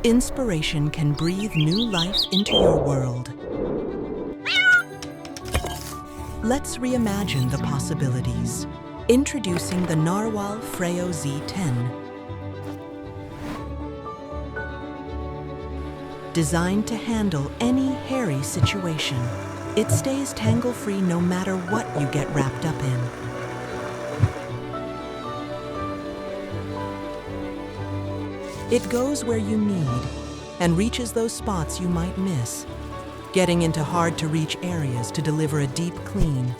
Inspiration can breathe new life into your world. Let's reimagine the possibilities. Introducing the Narwal Freo Z10. Designed to handle any hairy situation. It stays tangle-free no matter what you get wrapped up in. It goes where you need and reaches those spots you might miss, getting into hard-to-reach areas to deliver a deep clean.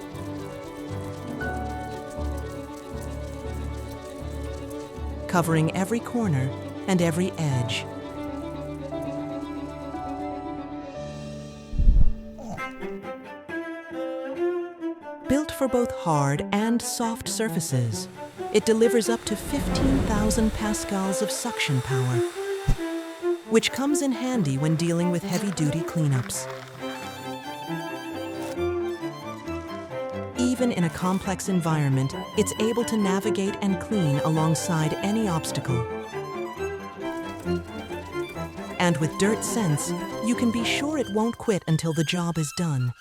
Covering every corner and every edge. Built for both hard and soft surfaces, it delivers up to 15,000 pascals of suction power, which comes in handy when dealing with heavy-duty cleanups. Even in a complex environment, it's able to navigate and clean alongside any obstacle. And with Dirt Sense, you can be sure it won't quit until the job is done.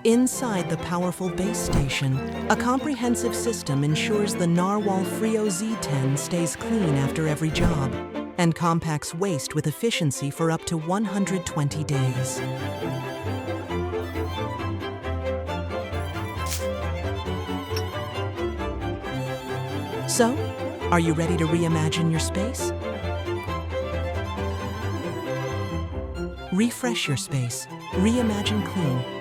Inside the powerful base station, a comprehensive system ensures the Narwal Freo Z10 stays clean after every job and compacts waste with efficiency for up to 120 days. So, are you ready to reimagine your space? Refresh your space. Reimagine clean.